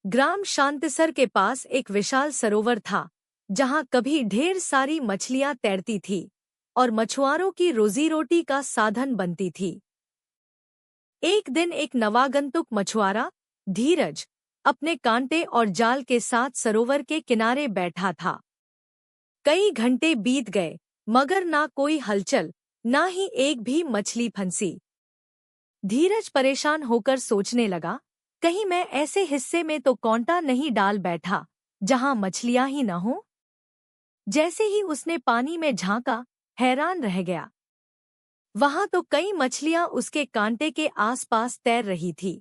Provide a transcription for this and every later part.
ग्राम शांतिसर के पास एक विशाल सरोवर था, जहां कभी ढेर सारी मछलियां तैरती थी और मछुआरों की रोजी रोटी का साधन बनती थी। एक दिन एक नवागंतुक मछुआरा धीरज अपने कांटे और जाल के साथ सरोवर के किनारे बैठा था। कई घंटे बीत गए, मगर ना कोई हलचल, ना ही एक भी मछली फंसी। धीरज परेशान होकर सोचने लगा, कहीं मैं ऐसे हिस्से में तो कांटा नहीं डाल बैठा जहां मछलियां ही न हो। जैसे ही उसने पानी में झांका, हैरान रह गया। वहां तो कई मछलियां उसके कांटे के आसपास तैर रही थी।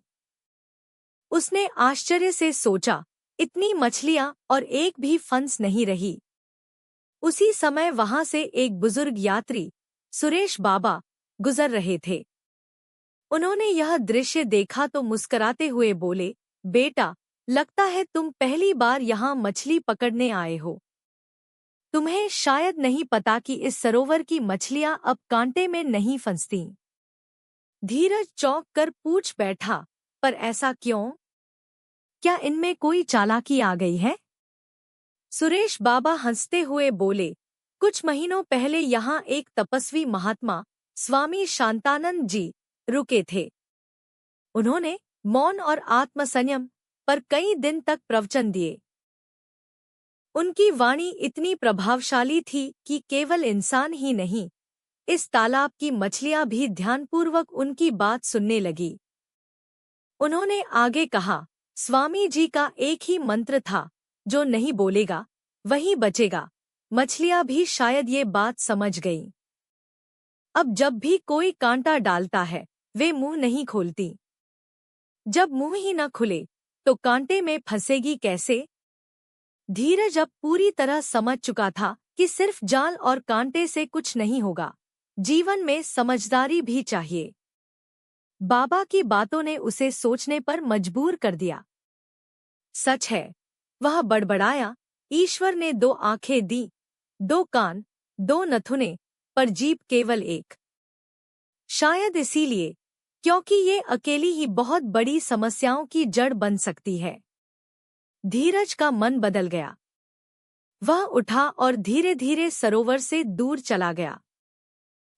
उसने आश्चर्य से सोचा, इतनी मछलियां और एक भी फंस नहीं रही। उसी समय वहां से एक बुजुर्ग यात्री सुरेश बाबा गुजर रहे थे। उन्होंने यह दृश्य देखा तो मुस्कुराते हुए बोले, बेटा, लगता है तुम पहली बार यहाँ मछली पकड़ने आए हो। तुम्हें शायद नहीं पता कि इस सरोवर की मछलियां अब कांटे में नहीं फंसती। धीरज चौंक कर पूछ बैठा, पर ऐसा क्यों? क्या इनमें कोई चालाकी आ गई है? सुरेश बाबा हंसते हुए बोले, कुछ महीनों पहले यहाँ एक तपस्वी महात्मा स्वामी शांतानंद जी रुके थे। उन्होंने मौन और आत्मसंयम पर कई दिन तक प्रवचन दिए। उनकी वाणी इतनी प्रभावशाली थी कि केवल इंसान ही नहीं, इस तालाब की मछलियां भी ध्यानपूर्वक उनकी बात सुनने लगी। उन्होंने आगे कहा, स्वामी जी का एक ही मंत्र था, जो नहीं बोलेगा वही बचेगा। मछलियां भी शायद ये बात समझ गईं। अब जब भी कोई कांटा डालता है, वे मुंह नहीं खोलती। जब मुंह ही न खुले, तो कांटे में फंसेगी कैसे? धीरज अब पूरी तरह समझ चुका था कि सिर्फ जाल और कांटे से कुछ नहीं होगा, जीवन में समझदारी भी चाहिए। बाबा की बातों ने उसे सोचने पर मजबूर कर दिया। सच है, वह बड़बड़ाया, ईश्वर ने 2 आंखें दी, 2 कान, 2 नथुने, पर जीभ केवल एक। शायद इसीलिए, क्योंकि ये अकेली ही बहुत बड़ी समस्याओं की जड़ बन सकती है। धीरज का मन बदल गया। वह उठा और धीरे धीरे सरोवर से दूर चला गया।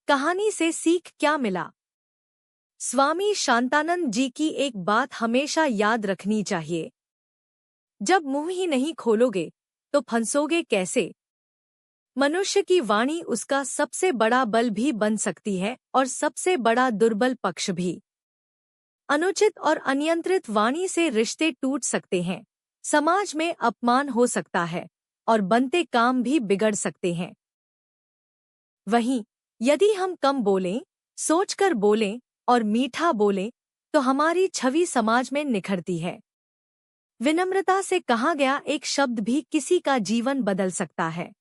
कहानी से सीख क्या मिला? स्वामी शांतानंद जी की एक बात हमेशा याद रखनी चाहिए, जब मुंह ही नहीं खोलोगे तो फंसोगे कैसे? मनुष्य की वाणी उसका सबसे बड़ा बल भी बन सकती है और सबसे बड़ा दुर्बल पक्ष भी। अनुचित और अनियंत्रित वाणी से रिश्ते टूट सकते हैं, समाज में अपमान हो सकता है और बनते काम भी बिगड़ सकते हैं। वहीं यदि हम कम बोलें, सोचकर बोलें और मीठा बोलें, तो हमारी छवि समाज में निखरती है। विनम्रता से कहा गया एक शब्द भी किसी का जीवन बदल सकता है।